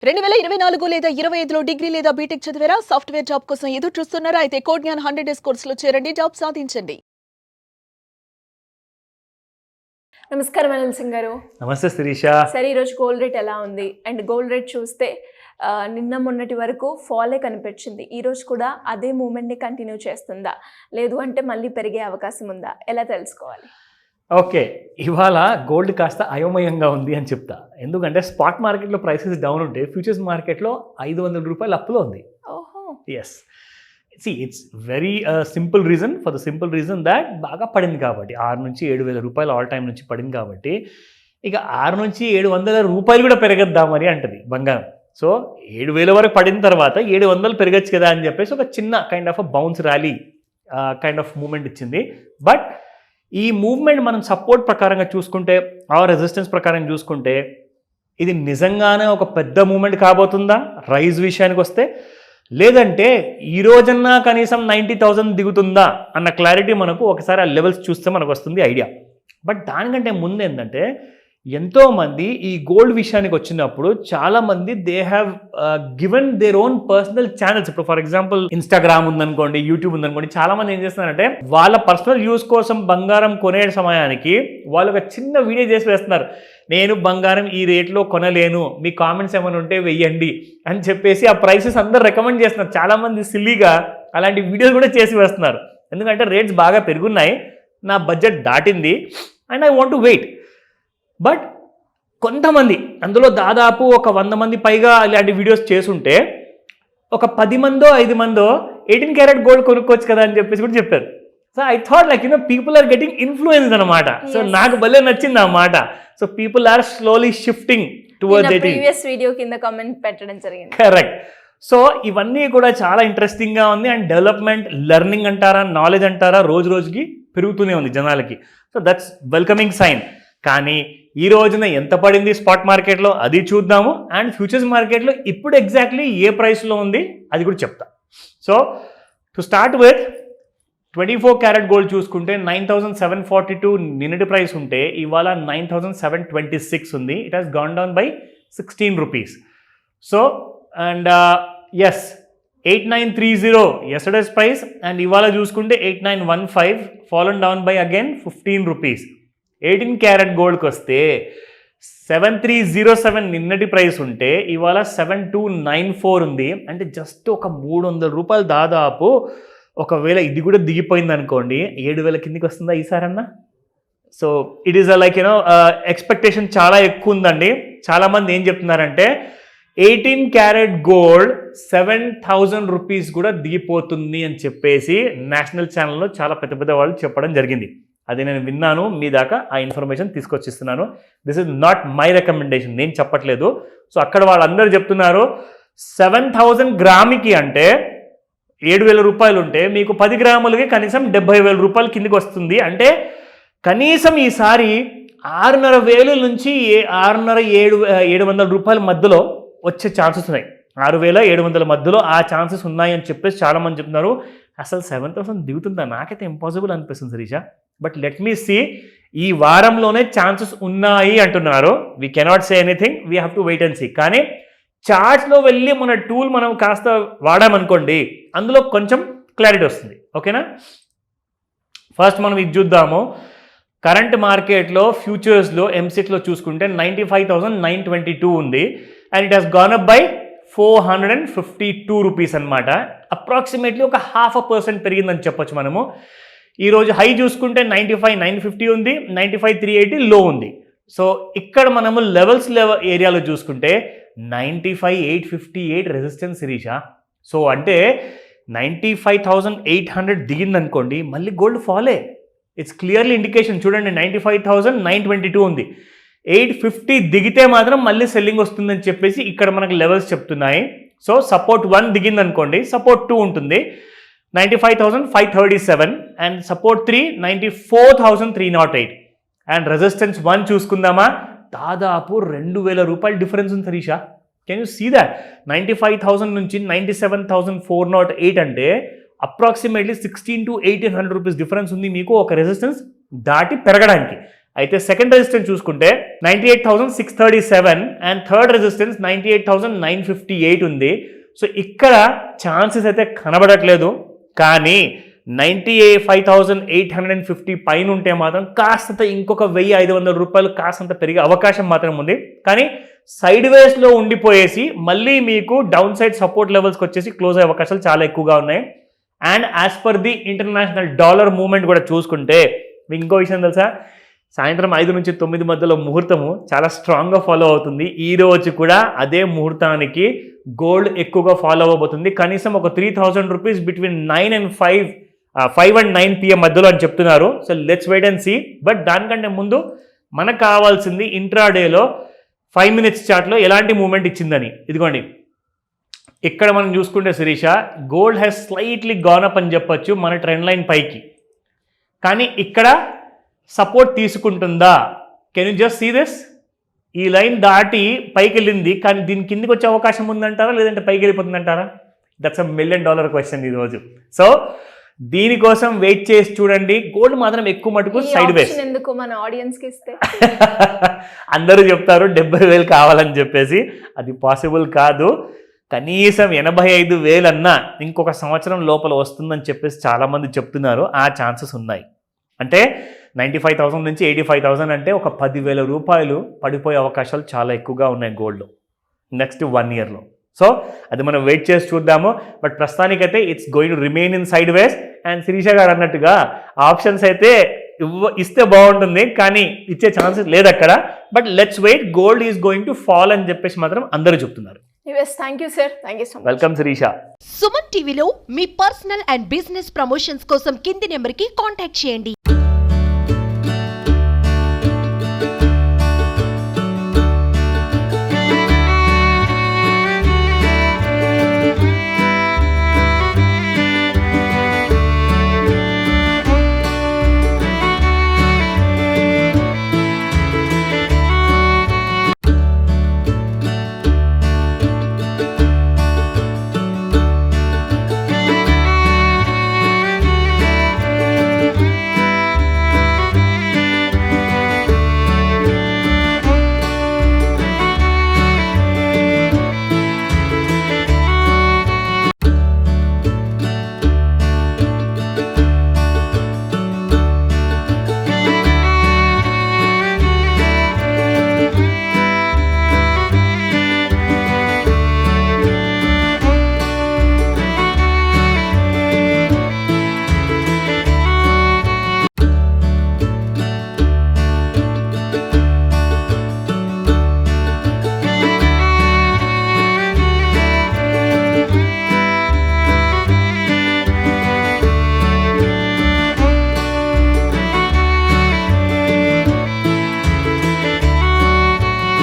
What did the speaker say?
2024 లేదా 25లో డిగ్రీ లేదా బీటెక్ చదివారా? సాఫ్ట్‌వేర్ జాబ్ కోసం ఎదురు చూస్తున్నారా? అయితే కోడ్ జ్ఞాన్ 100 డేస్ కోర్సులో చేరండి, జాబ్ సాధించండి. నమస్కారం అనిల్ సింగ్ గారు. నమస్తే శిరీష. సరే, ఈరోజు గోల్డ్ రేట్ ఎలా ఉంది? అండ్ గోల్డ్ రేట్ చూస్తే నిన్న మొన్నటి వరకు ఫాలే కనిపించింది. ఈరోజు కూడా అదే మూమెంట్ని కంటిన్యూ చేస్తుందా, లేదు అంటే మళ్ళీ పెరిగే అవకాశం ఉందా? ఎలా తెలుసుకోవాలి? ఓకే, ఇవాళ గోల్డ్ కాస్త అయోమయంగా ఉంది అని చెప్తా. ఎందుకంటే స్పాట్ మార్కెట్లో ప్రైసెస్ డౌన్ ఉంటే ఫ్యూచర్స్ మార్కెట్లో 500 రూపాయలు అప్పులో ఉంది. ఓహో, yes, it's very simple reason. For the simple reason that బాగా పడింది కాబట్టి 6 నుంచి 7,000 రూపాయలు ఆల్ టైం నుంచి పడింది కాబట్టి ఇక 6 నుంచి 700 రూపాయలు కూడా పెరగద్దా మరి అంటది బంగారం. సో 7,000 వరకు పడిన తర్వాత 700 పెరగచ్చు కదా అని చెప్పేసి ఒక చిన్న kind of bounce rally kind of moment ఇచ్చింది. బట్ ఈ మూవ్మెంట్ మనం సపోర్ట్ ప్రకారంగా చూసుకుంటే, ఆ రెసిస్టెన్స్ ప్రకారం చూసుకుంటే ఇది నిజంగానే ఒక పెద్ద మూమెంట్ కాబోతుందా రైజ్ విషయానికి వస్తే, లేదంటే ఈ రోజన్నా కనీసం 90,000 దిగుతుందా అన్న క్లారిటీ మనకు ఒకసారి ఆ లెవెల్స్ చూస్తే మనకు వస్తుంది ఐడియా. బట్ దానికంటే ముందు ఏంటంటే, ఎంతోమంది ఈ గోల్డ్ విషయానికి వచ్చినప్పుడు చాలామంది they have given their own personal channels. ఇప్పుడు ఫర్ ఎగ్జాంపుల్ ఇన్స్టాగ్రామ్ ఉందనుకోండి, యూట్యూబ్ ఉందనుకోండి, చాలామంది ఏం చేస్తున్నారంటే వాళ్ళ పర్సనల్ యూస్ కోసం బంగారం కొనే సమయానికి వాళ్ళు ఒక చిన్న వీడియో చేసి వేస్తున్నారు. నేను బంగారం ఈ రేట్లో కొనలేను, మీ కామెంట్స్ ఏమైనా ఉంటే వెయ్యండి అని చెప్పేసి ఆ ప్రైసెస్ అందరు రికమెండ్ చేస్తున్నారు. చాలామంది సిల్లీగా అలాంటి వీడియోస్ కూడా చేసి వేస్తున్నారు. ఎందుకంటే రేట్స్ బాగా పెరుగున్నాయి, నా బడ్జెట్ దాటింది and I want to wait. But కొంతమంది, అందులో దాదాపు ఒక 100 మంది పైగా ఇలాంటి వీడియోస్ చేసుంటే ఒక 10 మందో 5 మందో 18 క్యారెట్ గోల్డ్ కొనుక్కోవచ్చు కదా అని చెప్పేసి కూడా చెప్పారు. So I thought like people are getting influence అనమాట. సో నాకు భలే నచ్చింది ఆ మాట. So people are slowly shifting towards it. Previous video కింద కామెంట్ పెట్టడం జరిగింది. కరెక్ట్. సో ఇవన్నీ కూడా చాలా ఇంట్రెస్టింగ్గా ఉంది. అండ్ డెవలప్మెంట్, లెర్నింగ్ అంటారా, నాలెడ్జ్ అంటారా, రోజు రోజుకి పెరుగుతూనే ఉంది జనాలకి. So that's welcoming sign. కానీ ఈ రోజున ఎంత పడింది స్పాట్ మార్కెట్లో అది చూద్దాము. అండ్ ఫ్యూచర్స్ మార్కెట్లో ఇప్పుడు ఎగ్జాక్ట్లీ ఏ ప్రైస్లో ఉంది అది కూడా చెప్తా. So to start with 24 carat gold చూసుకుంటే 9,742 నిన్నటి ప్రైస్ ఉంటే ఇవాళ 9,726 ఉంది. It has gone down by 16 rupees. So and as 8930 yesterday's price and ఇవాళ చూసుకుంటే 8915 fallen down by again 15 rupees. 18 carat గోల్డ్కి వస్తే 7307 నిన్నటి ప్రైస్ ఉంటే ఇవాళ 7294 ఉంది. అంటే జస్ట్ ఒక 300 రూపాయలు దాదాపు. ఒకవేళ ఇది కూడా దిగిపోయింది అనుకోండి 7,000 కిందికి వస్తుందా ఈసారన్నా? So it is like expectation చాలా ఎక్కువ ఉందండి. చాలామంది ఏం చెప్తున్నారంటే 18 క్యారెట్ గోల్డ్ 7,000 రూపీస్ కూడా దిగిపోతుంది అని చెప్పేసి నేషనల్ ఛానల్లో చాలా పెద్ద పెద్ద వాళ్ళు చెప్పడం జరిగింది. అది నేను విన్నాను, మీ దాకా ఆ ఇన్ఫర్మేషన్ తీసుకొచ్చిస్తున్నాను. This is not my recommendation, నేను చెప్పట్లేదు. సో అక్కడ వాళ్ళందరూ చెప్తున్నారు 7,000 గ్రాముకి అంటే 7,000 రూపాయలు ఉంటే మీకు 10 గ్రాములకి కనీసం 70,000 రూపాయలు కిందికి వస్తుంది. అంటే కనీసం ఈసారి 6,500 నుంచి 6,500-700 రూపాయల మధ్యలో వచ్చే ఛాన్సెస్ ఉన్నాయి. 6,700 మధ్యలో ఆ ఛాన్సెస్ ఉన్నాయి అని చెప్పేసి చాలామంది చెప్తున్నారు. అసలు 7,000 దిగుతుందా? నాకైతే ఇంపాసిబుల్ అనిపిస్తుంది Sirisha. But let me see, ఈ వారంలోనే ఛాన్సెస్ ఉన్నాయి అంటున్నారు. We cannot say anything, we have to wait and see. కానీ చార్ట్స్లో వెళ్ళి మన టూల్ మనం కాస్త వాడామనుకోండి, అందులో కొంచెం క్లారిటీ వస్తుంది. ఓకేనా? ఫస్ట్ మనం ఇది చూద్దాము. కరెంట్ మార్కెట్లో ఫ్యూచర్స్లో ఎంసిక్స్లో చూసుకుంటే 95,922 ఉంది. And it has gone up by 452 rupees అనమాట. అప్రాక్సిమేట్లీ ఒక 0.5% పెరిగిందని చెప్పొచ్చు మనము. ఈరోజు హై చూసుకుంటే 95,950 ఉంది, 95,380 లో ఉంది. సో ఇక్కడ మనము లెవెల్స్ ఏరియాలో చూసుకుంటే 95,858 రెసిస్టెన్స్ శిరీష. సో అంటే 95,800 దిగిందనుకోండి మళ్ళీ గోల్డ్ ఫాలే. It's clearly indication. చూడండి 95,922 ఉంది, 850 దిగితే మాత్రం మళ్ళీ సెల్లింగ్ వస్తుందని చెప్పేసి ఇక్కడ మనకు లెవెల్స్ చెప్తున్నాయి. సో సపోర్ట్ 1 దిగింది అనుకోండి, సపోర్ట్ 2 ఉంటుంది 95,537 అండ్ సపోర్ట్ 3 94,308 అండ్ రెసిస్టెన్స్ 1 చూసుకుందామా, దాదాపు 2,000 రూపాయల డిఫరెన్స్ ఉంది Sirisha. Can you see that? 95,000 నుంచి 97,408 అంటే అప్రాక్సిమేట్లీ 1,600 to 1,800 రూపీస్ డిఫరెన్స్ ఉంది మీకు ఒక రెసిస్టెన్స్ దాటి పెరగడానికి. అయితే సెకండ్ రెసిస్టెన్స్ చూసుకుంటే 98,637 అండ్ థర్డ్ రెసిస్టెన్స్ 98,958 ఉంది. సో ఇక్కడ ఛాన్సెస్ అయితే కనబడట్లేదు, కానీ 95,850 పైన ఉంటే మాత్రం కాస్తంత ఇంకొక 1,500 రూపాయలు కాస్తంత పెరిగే అవకాశం మాత్రం ఉంది. కానీ సైడ్ వేస్లో ఉండిపోయేసి మళ్ళీ మీకు డౌన్ సైడ్ సపోర్ట్ లెవెల్స్కి వచ్చేసి క్లోజ్ అయ్యే అవకాశాలు చాలా ఎక్కువగా ఉన్నాయి. And as per the international dollar movement కూడా చూసుకుంటే మీకు ఇంకో విషయం తెలుసా, సాయంత్రం 5 నుంచి 9 మధ్యలో ముహూర్తము చాలా స్ట్రాంగ్గా ఫాలో అవుతుంది. ఈ రోజు కూడా అదే ముహూర్తానికి గోల్డ్ ఎక్కువగా ఫాలో అవ్వబోతుంది. కనీసం ఒక 3,000 రూపీస్ బిట్వీన్ 5 and 9 PM మధ్యలో అని చెప్తున్నారు. So let's wait and see. But దానికంటే ముందు మనకు కావాల్సింది ఇంట్రాడేలో 5 minutes చార్ట్లో ఎలాంటి మూవ్మెంట్ ఇచ్చిందని. ఇదిగోండి, ఇక్కడ మనం చూసుకుంటే Sirisha, gold has slightly gone up అని చెప్పొచ్చు మన ట్రెండ్ లైన్ పైకి. కానీ ఇక్కడ సపోర్ట్ తీసుకుంటుందా? Can you just see this? ఈ లైన్ దాటి పైకి వెళ్ళింది, కానీ దీని కిందికి వచ్చే అవకాశం ఉందంటారా, లేదంటే పైకి వెళ్ళిపోతుందంటారా? దట్స్ $1 million క్వశ్చన్ ఈరోజు. సో దీనికోసం వెయిట్ చేసి చూడండి. గోల్డ్ మాత్రం ఎక్కువ మటుకు సైడ్ వేస్. ఎందుకు మన ఆడియన్స్కి ఇస్తే అందరూ చెప్తారు 70,000 కావాలని చెప్పేసి. అది పాసిబుల్ కాదు. కనీసం 85,000 అన్నా ఇంకొక సంవత్సరం లోపల వస్తుందని చెప్పేసి చాలామంది చెప్తున్నారు. ఆ ఛాన్సెస్ ఉన్నాయి. అంటే 95,000 నుంచి 85,000 అంటే ఒక 10,000 రూపాయలు పడిపోయే అవకాశాలు చాలా ఎక్కువగా ఉన్నాయి గోల్డ్ నెక్స్ట్ 1 yearలో. సో అది మనం వెయిట్ చేసి చూద్దాము. బట్ ప్రస్తుతానికైతే it's going to remain in sideways. And Sirisha garu అన్నట్టుగా ఆప్షన్స్ అయితే ఇస్తే బాగుంటుంది, కానీ ఇచ్చే ఛాన్సెస్ లేదు అక్కడ. But let's wait, gold is going to fall అని చెప్పేసి మాత్రం అందరూ చెప్తున్నారు. Thank you sir, thank you so much. Welcome Sirisha. Suman టీవీలో మీ పర్సనల్ అండ్ బిజినెస్ ప్రమోషన్స్ కోసం కింది నెంబర్కి కాంటాక్ట్ చేయండి.